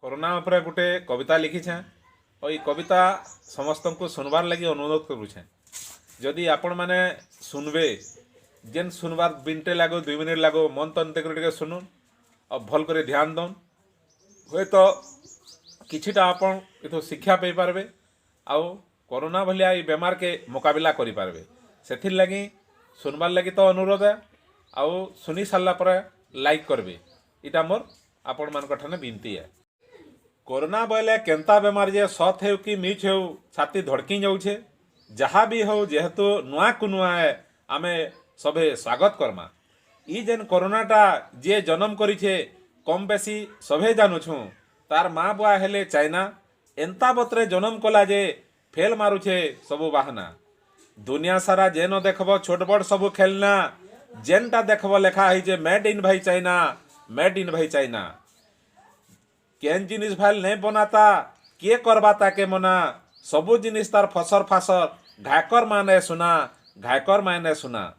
Corona उपरे गोटे कविता लिखिछे और ये कविता समस्त को सुनबार लगी अनुरोध करुछे। जदि आपण मैंने सुनबे जेन सुनबार मिनटे लागो 2 मिनिट लागो मन तन देकर सुनुन और भल कर ध्यान दौन हे तो किछिटा आपण इथो शिक्षा पाई पारबे आउ कोरोना भलिया ये बेमार के मुकाबला करि पारबे। सेथिर लगी सुनबार लगी तो अनुरोध है आउ सुनी सारला पर लाइक करबे इटा मोर आपण मान ठाने विनती है। कोरोना बोले केंता बेमार जे सत हो कि मिछ हो छाती धड़की जाऊे जहाँ भी हो जेहेतु नुआ को नुआ है आमे सभे स्वागत करमा। ई जेन कोरोनाटा जे जन्म करिछे कम बेसी सभे जानुछु तार माँ बुआ हेले चाइना एंता बतरे जन्म कला जे फेल मारुछे सबु बाहना। दुनिया सारा जेन देखब छोट बड़ सबु खेलना जेनटा देखब लेखा है जे मेड इन भाई चाइना मेड इन भाई चाइना। केन जिनिस भाई नहीं बनाता किए करबाता के मना सबु जिनिस तार फसर फासर घाकर माने सुना घाकर माने सुना।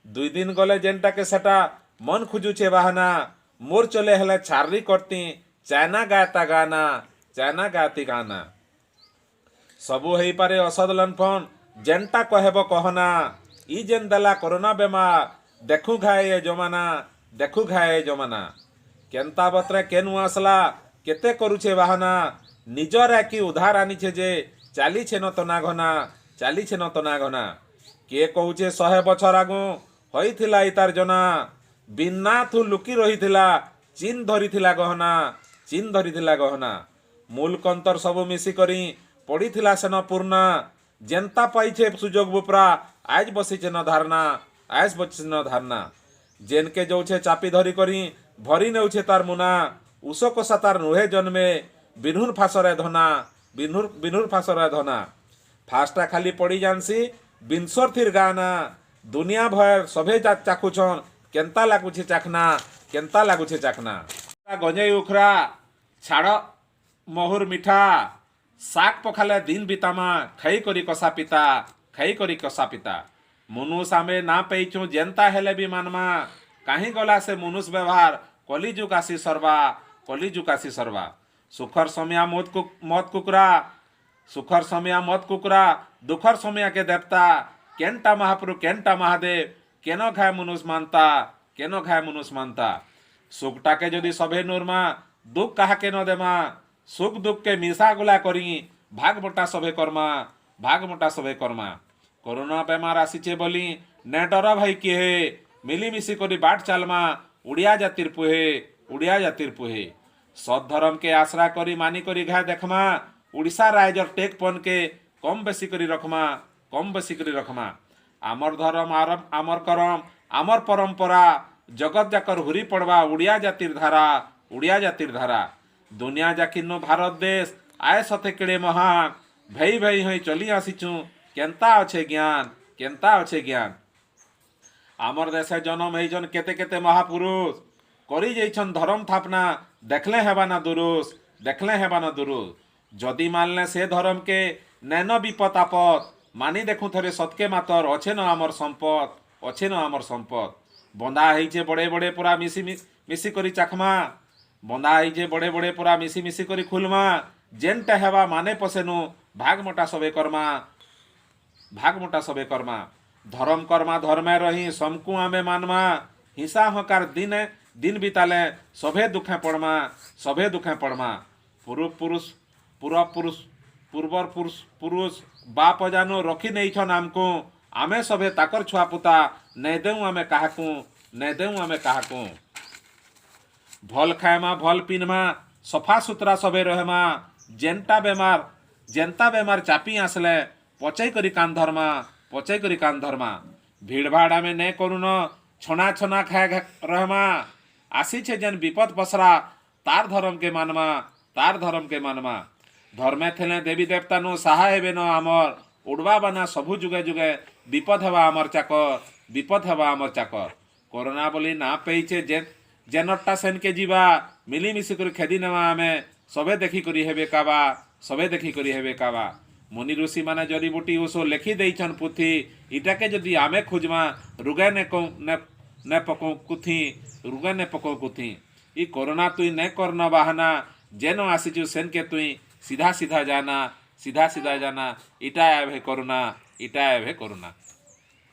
2 दिन गले जेनटा के सेटा मन खुजुचे बाहना मोर चले हेले छारी करती चाइना गाता गाना चाइना गाती गाना। सबु हेई पारे औषध लनफन जेनटा कहब कहना ई जेन देला कोरोना बेमार देखु घाए जमाना देखु घाए जमाना। केंता बतरे केनु आसला केते करुछे बाहाना निजर आकी उधार आनीछे जे चाली छे न तना घना चाली छे न तना घना। के कहूछे 100 बछर आगु होइथिला इतार जना बिना थु लुकी रहिथिला चीन धरिथिला गहना चीन धरिथिला गहना। मूल कंतर सबु मिसी करी पड़ीथिला सेन पूर्णा जेंता पाइछे सुजोग बुपरा आज बसिछे न धारना आज बसिछे न धारना। जेन के जोछे चापी धरी करी भरी नेउछे तार मुना उषक सातार नुहे जन्मे बिन्हुर फासरे धना बिन्हुर फासरे धना। फास्टा खाली पड़ी जानसी बिनसर थिर गाना दुनिया भर सभे चाखुछन केंता लागुछे चाखना केंता लागुछे चाखना। गंजेई उखरा छाड़ महुर मिठा साग पखाले दिन बितामा खाई करी कसा पिता खाई करी कसा पिता। मुनुष आमे ना पेइछु जेंता हेले भी मानमा काहीं गला से मुनुष व्यवहार कलिजुग आसी सरवा कलिजुग आसी सरवा। सुखर समया मत कुकरा सुखर समया मत कुकरा दुखर समया के देवता केनटा महाप्रभु केनटा महादेव केनो खाए मनुष मानता केनो खाए मनुष मानता। सुखटा के जदि सभे नुरमा दुख कहा के न देमा सुख दुख के मिसा गुला करी भाग मोटा सभे कर्मा भाग मोटा सभे कर्मा। कोरोना बेमार आसीचे बोली ने डर भाई किहे मिलीमिशी करी बाट चालमा उड़िया जातिर पुहे उड़िया जातिर पुहे। सद धर्म के आसरा करी मानी करी घा देखमा उड़ीसा राइजर टेक पन के कम बेसी करी रखमा कम बेसी करी रखमा। आमर धर्म आमर करम आमर परंपरा जगत जाकर हुरी पड़वा उड़िया जातिर धारा उड़िया जातिर धारा। दुनिया जाकिन्नो भारत देश आए सथे केड़े महान भई भई हई चली आसीचु केंता अच्छे ज्ञान केंता अच्छे ज्ञान। आमर देशे जन्म हेजन केते केते महापुरुष करी जाइछन धर्म थापना देखले हेबाना दुरुस देखले हेबाना दुरुस। जदि मानले से धर्म के नैन विपत आपत मानी देखु थरे सतके मातर अच्छे न आमर संपद अच्छे न आमर संपद। बंधा हेइछे बड़े बड़े पूरा मिसी करी चाखमा बंधा हेइछे बड़े बड़े पूरा मिसी मिसी करी खुलमा जेनटा हेबा माने पसेनु भाग मोटा सबे कर्मा भाग मोटा सबे कर्मा। धर्म कर्मा धर्मे रही समकु आमे मानमा हिंसा हकार दिन बिताले सभे दुखे पड़मा सभे दुखे पड़मा। पूर्वर पुरुष बाप जानो रखी नहीं छन आमको आमे सभे ताकर छुआ पुता नहीं देऊ आमे काहाकू नहीं देऊ आमे काहाकू। भल खाएमा भल पिनमा सफा सुतरा सभे रहेमा जेंता बेमार चापी आसले पचई करी कान धर्मा। भीड़ भाड़ आमे नहीं करुन छना छना खाए रहमा आसी छे जेन विपद पसरा तार धर्म के मानमा। धर्मे थेले देवी देवता नु सहाय हेबे न आमर उड़वा बना सबु जुगे जुगे विपद हेबा आमर चाकर। कोरोना बोली ना पेइछे जेनटा सेन के जीवा मिलीमिशी करी खेदी नेवा आमे सबे देखी करी हेबे काबा। मुनि ऋषि माने जड़ी बूटी ओसो लेखी देइछन पुथी इटाके जदि आमे खुजमा रुगे ने पको कुथी ई कोरोना तुई ने करना बाहना जेन आसीचु सेन के तुई सीधा सीधा जाना, सीधा सीधा जाना, इटा आए भे करुणा, इटा आए भे करुणा।